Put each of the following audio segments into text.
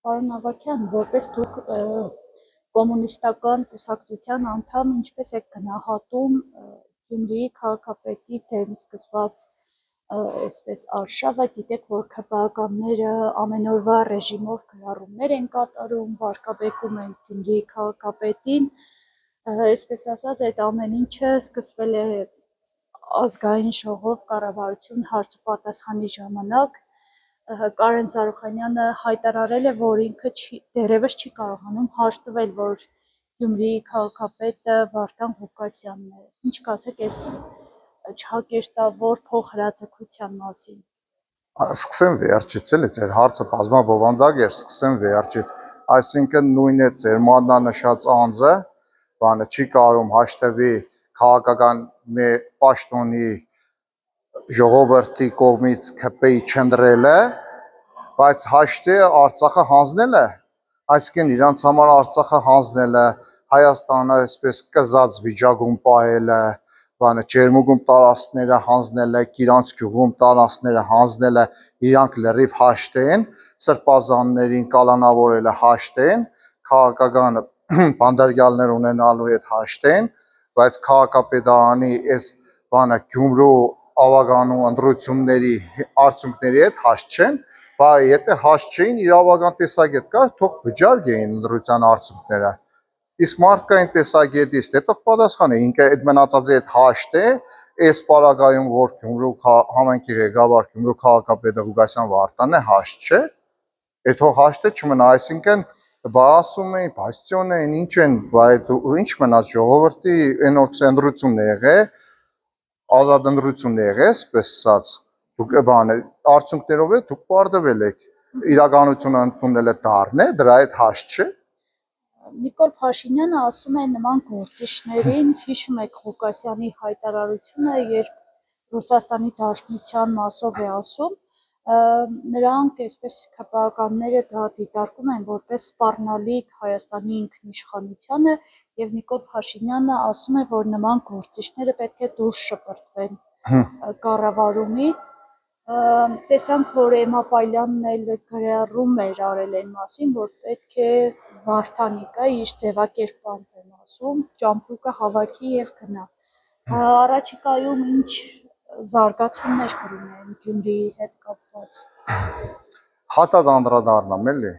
պարոն Ավագյան, որպես դուք կոմունիստական կուսակցության անդամ, ինչպես եք գնահատում Գյումրիի քաղաքապետի դեմ սկսված այսպես արշավը, գիտեք, որ ՔՊԱ-ականները ամենօրվա ռեժիմով գրառումներ են կատարում, վարկաբեկում են Գյումրիի քաղաքապետին, այսպես ասած, այդ ամեն ինչը սկսվել է ազգային ժողով կառավարություն հարց ու պատասխանի ժամանակ, Կարեն Զարուխանյանը հայտարարել է, որ ինքը դեռևս չի կարողանում հաշտվել, որ Գյումրիի քաղաքապետը Վարդան Ղուկասյանն է։ Ինչ կասեք այս չհակերտավոր փոխհրաձգության մասին։ Սկսեմ վերջից, էլի ձեր հարցը բազմաբովանդակ էր, սկսեմ վերջից։ Այսինքն նույն է ձեր մանրանշած անձը, բանը չի կարող հաշտվի քաղաքական պաշտոնի ժողովրդի կողմից ՔՊ-ի չընտրելը, բայց հաշտի Արցախը հանձնելը, այսինքն իրանց համար Արցախը հանձնելը, Հայաստանը այսպես կզած վիճակում պահելը, բանը ջերմուկում տարածքները հանձնելը, իրանց գյուղում տարածքները հանձնելը, իրանք լրիվ հաշտեն, սրբազաններին կալանավորելը հաշտեն, քաղաքական բանդարգյալներ ունենալու հետ հաշտեն, բայց քաղաքապետարանի այս բանը Գյումրու ավագանու ընտրությունների արդյունքների հետ հաշտ չեն, բայց եթե հաշտ չէին, իրավական տեսակետ կար, թող վճարեն ընտրության արդյունքները։ Իսկ մարդկային տեսակետից հետո պատասխանը ինքը այդ մնացածի հետ հաշտ է, այս պարագայում որ Գյումրու համայնքի ղեկավար Գյումրու քաղաքապետը Ղուկասյան Վարդանն է, հաշտ չէ, այդ հող հաշտը չմնա, այսինքն ասում էին, բաստիոն են, ինչ են, բայց ինչ մնաց ժողովրդի այն օր ընտրությունն է եղել, ազատ ընտրությունն է եղել, այսպես ասած, դուք բանը արդյունքներով է դուք պարտվել եք, իրականությունը ընդունել է դառն է, դրա հետ հաշտ չէ։ Նիկոլ Փաշինյանը ասում է նման գործիչներին, հիշում եք Ղուկասյանի հայտարարությունը, երբ Ռուսաստանի Դաշնության մասով է ասում, նրանք այսպես ՔՊԱ-ականները դա դիտարկում են որպես սպառնալիք Հայաստանի ինքնիշխանությանը եւ Նիկոլ Փաշինյանը ասում է, որ նման գործիչները պետք է դուրս շպրտվեն կառավարումից։ Տեսանք, որ Էմմա Պայլյանն էլ գրառում էր արել այն մասին, որ պետք է Վարդանիկը իր ձևակերպանք են ասում, ճամպրուկը հավաքի եւ գնա։ Առաջիկայում ինչ զարգացումներ կլինեն Գյումրիի հետ կապված։ Հատատ անդրադառնամ էլի։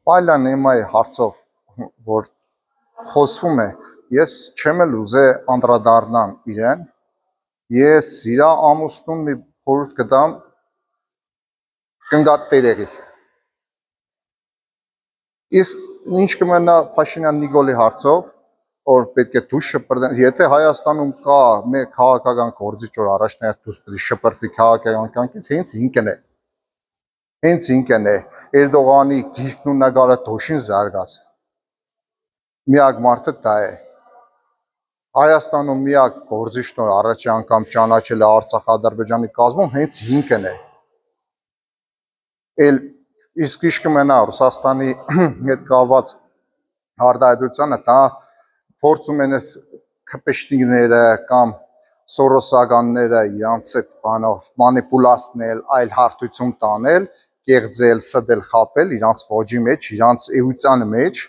Պայլյան Էմմայի հարցով որ խոսվում է, ես չեմ էլ ուզե անդրադառնամ իրեն, ես իրա ամուսնուն մի խորհուրդ կտամ կնգատ տերերի։ Իսկ ինչ կմնա Փաշինյան Նիկոլի հարցով, որ պետք է դուրս շպրտեն, եթե Հայաստանում կա մեկ քաղաքական գործիչ, որ առաջնահերթ դուրս պետք է շպրտվի քաղաքական կյանքից, հենց ինքն է։ Հենց ինքն է Էրդողանի գիրքն ու նկարը դոշին զարգաց։ Միակ մարդը դա է։ Հայաստանում միակ գործիչն որ առաջի անգամ ճանաչել է Արցախ-Ադրբեջանի կազմում, հենց ինքն է։ Իսկ ինչ կմնա Ռուսաստանի հետ կապված հարդայդությանը, դա փորձում են այս ՔՊՇ-նիկները կամ Սորոսականները իրանց այդ բանով մանիպուլացնել, այլ հարթություն տանել, կեղծել, սդել, խաբել իրանց ոճի մեջ, իրանց էության մեջ։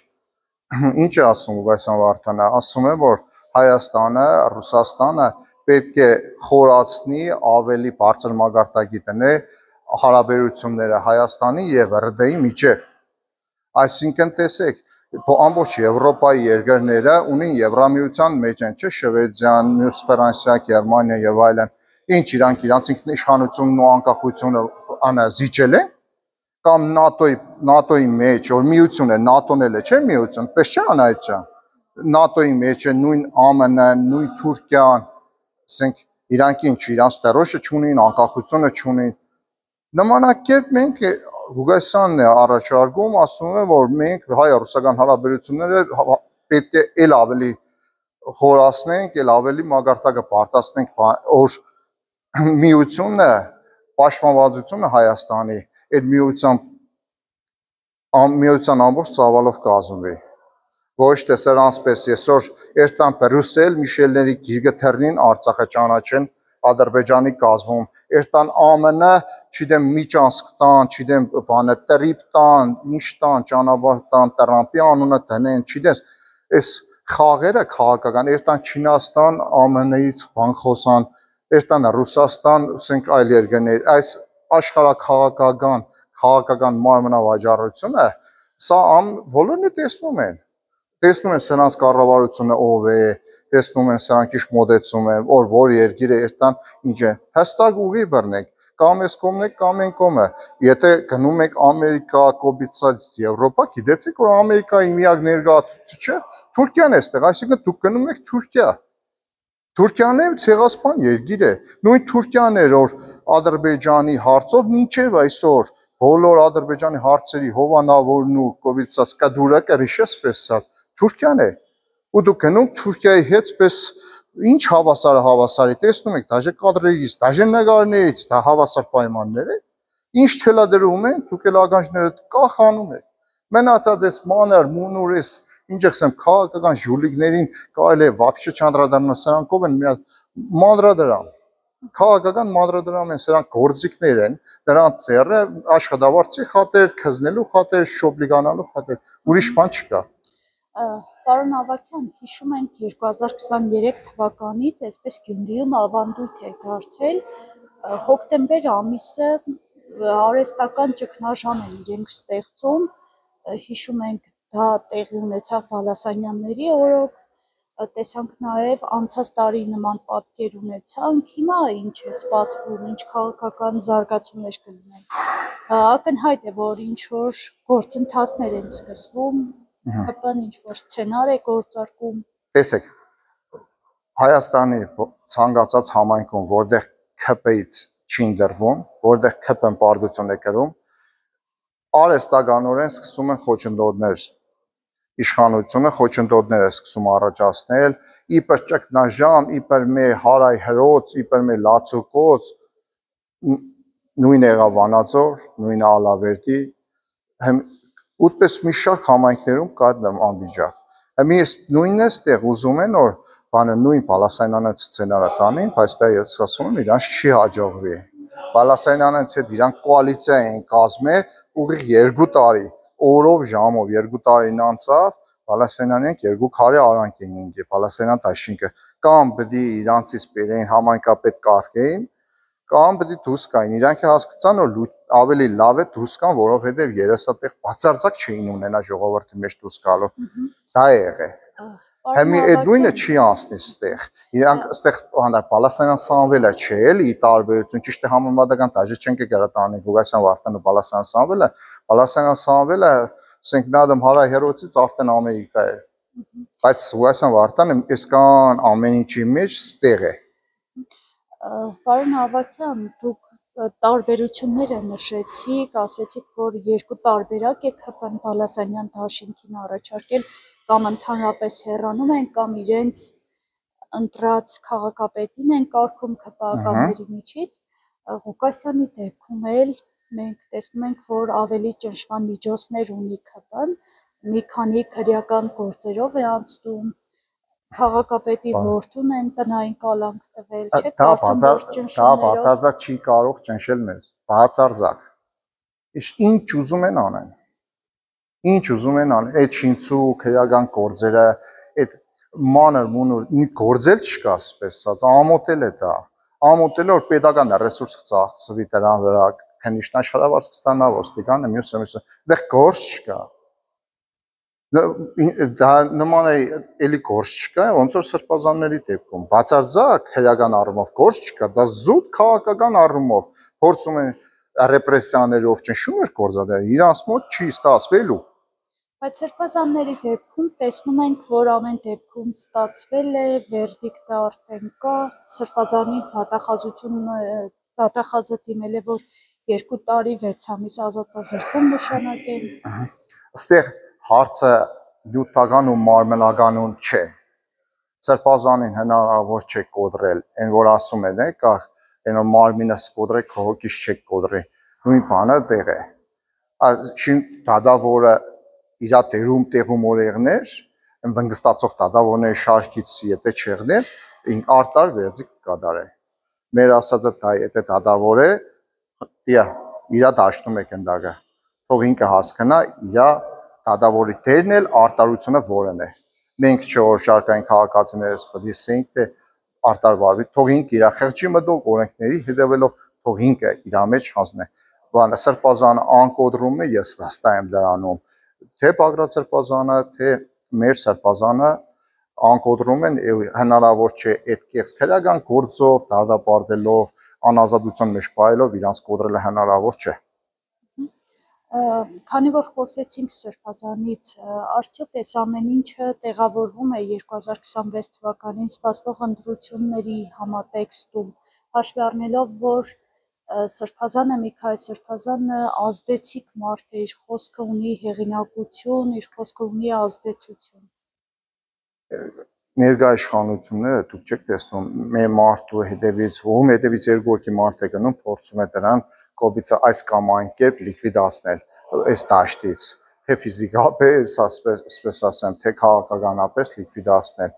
Ինչ է ասում Ղուկասյան Վարդանը, ասում է, որ Հայաստանը, Ռուսաստանը պետք է խորացնի, ավելի բարձր մակարդակի դնի հարաբերությունները Հայաստանի եւ ՌԴ-ի միջև։ Այսինքն տեսեք, ամբողջ Եվրոպայի երկրները ունին Եվրամիության մեջ են, չէ՞, Շվեդիան, մյուս Ֆրանսիա, Գերմանիա եւ այլն։ Ինչ իրանք իրանց ինքնիշխանությունն ու անկախությունը զիջել են կամ ՆԱՏՕ-ի մեջ, որ միություն է, ՆԱՏՕ-ն էլ է, չէ՞ միություն, պես չէ Անահիտ ջան։ ՆԱՏՕ-ի մեջ է նույն ԱՄՆ-ն, նույն Թուրքիան, ասենք իրանք ինչ, իրանց դերոշը չունին, անկախությունը չունին։ Նմանակերպ մենք Ղուկասյանն է առաջարկում, ասում է, որ մենք հայ-ռուսական հարաբերությունները պետք է էլ ավելի խորացնենք, էլ ավելի մակարդակը բարձրացնենք, որ միությունը, պաշտպանվածությունը Հայաստանի այդ միության ամբողջ ծավալով կազմվի։ Ոչ թե սրանցպես այսօր երթան Բրյուսել, Միշելների գիրկը թռնին, Արցախը ճանաչեն, Ադրբեջանի կազմում, երտան ԱՄՆ, չգիտեմ միջանցք տան, չգիտեմ բանը տրիպ տան, ինչ տան, ճանապարհ տան, Տրամպի անունը դնեն, չգիտես, այս խաղերը քաղաքական, երտան Չինաստան, ԱՄՆ-ից բան խոսան, երտան Ռուսաստան, ասենք այլ երկրներ, այս աշխարհաքաղաքական մարմնավաճառությունը, սա բոլորն տեսնում են սրանց կառավարությունը ով է, տեսնում են սրանք ինչ մոտեցում են, որ երկիրը երտան ինչ է, հստակ ուղի բռնեք, կամ այս կողմն եք, կամ այն կողմը, եթե գնում եք Ամերիկա, կոպիցած Եվրոպա, գիտեցիք, որ Ամերիկայի միակ ներկայացուցիչը Թուրքիան է այստեղ, այսինքն դուք գնում եք Թուրքիա, Թուրքիան է ցեղասպան երկիր է, նույն Թուրքիան էր, որ Ադրբեջանի հարցով մինչև այսօր բոլոր Ադրբեջանի հարցերի հովանավորն ու կոպիցած կդուրը կրիշեսպես Թուրքիան է, ու դուք գնում Թուրքիայի հետ պես ինչ հավասարի տեսնում եք, դաժե կադրերից, դաժե նկարներից, դա հավասար պայմաններ է, ինչ թելադրում են, դուք էլ ականջները կախանում եք, մենացած այս մանր, մունուր ես, ինչ ասեմ, քաղաքական ժուլիկներին կարելի է вообще չանդրադառնալ, սրանք ով են մի մանրադրամ, քաղաքական մանրադրամ են, սրանք գործիքներ են, դրանց ծերը աշխատավարձի խատեր, քզնելու խատեր, շոպլիկանալու խատեր, ուրիշ բան չկա։ Պարոն Ավագյան, հիշում ենք 2023 թվականից այսպես Գյումրիում ավանդույթ է դարձել հոկտեմբեր ամիսը արհեստական ճգնաժամ են իրենք ստեղծում, հիշում ենք դա տեղի ունեցավ Բալասանյանների օրոք, տեսանք նաև անցած տարի նման պատկեր ունեցանք, հիմա ինչ է սպասվում, ինչ քաղաքական զարգացումներ կլինեն։ Ակնհայտ է, որ ինչ որ գործընթացներ են սկսվում, ՀՊ-ն ինչ որ սցենար է գործարկում։ Տեսեք, Հայաստանի ցանկացած համայնքում, որտեղ ԿՊ-ից չի դրվում, որտեղ ԿՊ-ն պարտություն է կրում, արհեստականորեն սկսում են խոչընդոտներ, իշխանությունը խոչընդոտներ է սկսում առաջացնել, իբր ճգնաժամ, իբր մեր հարայ հրոց, իբր մեր լացուկոց, նույն եղավ Վանաձոր, նույն Ալավերդի, ուտպես մի շարք համայնքներում կա անվիճակ։ Հիմա նույնն է ստեղ ուզում են, որ բանը նույն Բալասանյանը սցենարը տանին, բայց դա ես ասում եմ, իրանց չի հաջողվի։ Բալասանյանից հետ իրանք կոալիցիա են կազմել ուղիղ 2 տարի, օրով ժամով 2 տարին անցավ, Բալասանյանենք 2 քարի արանք էին ինձ, Բալասանյան դաշինքը, կամ պետք է իրանցից բերեին համայնքապետ կարգեին, կամ պետք է դուրս գային, իրանք հասկացան, որ ավելի լավ է դուրս գան, որովհետև երեսատեղ բացարձակ չէին ունենա ժողովրդի մեջ դուրս գալու, դա է եղել։ Հիմա այդ նույնը չի անցնի ստեղ, իրանք ստեղ Բալասանյան Սամվելը չէ էլի տարբերություն, ճիշտ է համեմատական դաժե չենք եկել տանի Գուգասյան Վարդանը Բալասանյան Սամվելը, Բալասանյան Սամվելը ասենք մի հատ հարայ հերոցից արդեն Ամերիկա է, բայց Գուգասյան Վարդանը այսքան ամեն ինչի մեջ ստեղ է։ Պարոն Ավագյան, դուք տարբերությունները նշեցիք, ասեցիք, որ 2 տարբերակ է ԿՊ-ն Բալասանյան դաշինքին առաջարկել, կամ ընդհանրապես հեռանում են, կամ իրենց ընտրած քաղաքապետին են կարգում ԿՊ-ականների միջից, Ղուկասյանի դեպքում էլ մենք տեսնում ենք, որ ավելի ճնշման միջոցներ ունի ԿՊ-ն, մի քանի քրեական գործերով է անցնում, քաղաքապետի որդուն են տնային կալանք տվել, չէ՞, կարծում որ ճնշումներով։ Դա բացարձակ չի կարող ճնշել մեզ, բացարձակ։ Ինչ ուզում են անեն։ Ինչ ուզում են անեն, այդ շինցու քրեական գործերը, այդ մանր մունուր գործել չկա, ասես ասած, ամոթել է դա։ Ամոթել է, որ պետական ռեսուրս կծախսվի դրան վրա, քննիչն աշխատավարձ կստանա, ոստիկանը, մյուսը, դեռ գործ չկա։ Դա նման է էլի գործ չկա, ոնց որ սրբազանների դեպքում, բացարձակ քրեական առումով գործ չկա, դա զուտ քաղաքական առումով փորձում են ռեպրեսիաներով ճնշում էր գործադել, իրանց մոտ չի ստացվելու։ Բայց սրբազանների դեպքում տեսնում ենք, որ ամեն դեպքում ստացվել է, վերդիկտը արդեն կա, սրբազանի դատախազը դիմել է, որ 2 տարի 6 ամիս ազատազրկում նշանակեն։ Այստեղ հարցը նյութական ու մարմնականուն չէ։ Սրբազանին հնարավոր չէ կոտրել, այն որ ասում են, կա, այն որ մարմինս կոտրեք, հոգիս չեք կոտրի։ Նույն բանը տեղ է։ Շին դատավորը իր տեղում օրեղներ, վնգստացող դատավորների շարքից եթե չեղներ, արտար վերձիկ կկատարել։ մեր ասածը դա եթե դադավոր է, իրա դաշտում է կնդակը։ Թող ինքը հասկանա, իրա դադավորի դերն էլ արտարությունը որն է։ Մենք չորշարկային քաղաքացիներս պետք է ասենք, թե արտարվարվի, թող ինքը իր խեղճի մտող օրենքների հետևելով թող ինքը իր մեջ հանձնե։ Բանը սրբազանը անկոդրում է, ես վստահ եմ դրանում, թե Բագրատ սրբազանը, թե մեր սրբազանը անկոդրում են, հնարավոր չէ այդ կեղծ քրական գործով, դատապարտելով, անազատության մեջ պահելով իրանց կոդրելը հնարավոր չէ։ Քանի որ խոսեցինք սրբազանից, արդյոք այս ամեն ինչը տեղավորվում է 2026 թվականին սպասվող ընտրությունների համատեքստում, հաշվի առնելով, որ Սրբազանը, Միքայել Սրբազանը ազդեցիկ մարդ է, իր խոսքը ունի հեղինակություն, իր խոսքը ունի ազդեցություն։ Ներկա իշխանությունները դուք չեք տեսնում, մեր մարդու հետևից, ում հետևից երկու հոգի մարդ է գնում, փորձում է դրան կոպիցը այս կամ այն կերպ լիկվիդացնել այս դաշտից, թե ֆիզիկապես, ասպես ասեմ, թե քաղաքականապես լիկվիդացնել։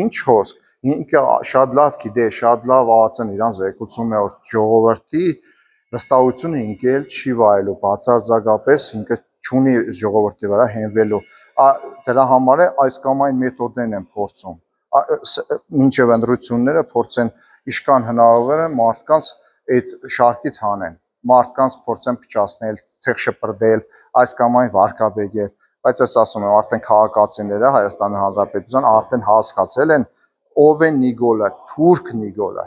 Ինչ խոսք, ինքը շատ լավ գիտե, շատ լավ ԱԱՑ-ն իրան զեկուցում է, որ ժողովրդի վստահությունը ինքը չի վայելու, բացարձակապես ինքը չունի ժողովրդի վրա հենվելու։ Դրա համար է այս կամ այն մեթոդներն են փորձում։ Մինչև ընտրությունները փորձեն իշքան հնարավոր է մարդկանց այդ շարքից հանեն, մարդկանց փորձեն փչացնել, ցեղ շպրտել, այս կամ այն վարկաբեկել, բայց ես ասում եմ, արդեն քաղաքացիները Հայաստանի Հանրապետության արդեն հասկացել են ով է Նիկոլը, թուրք Նիկոլը,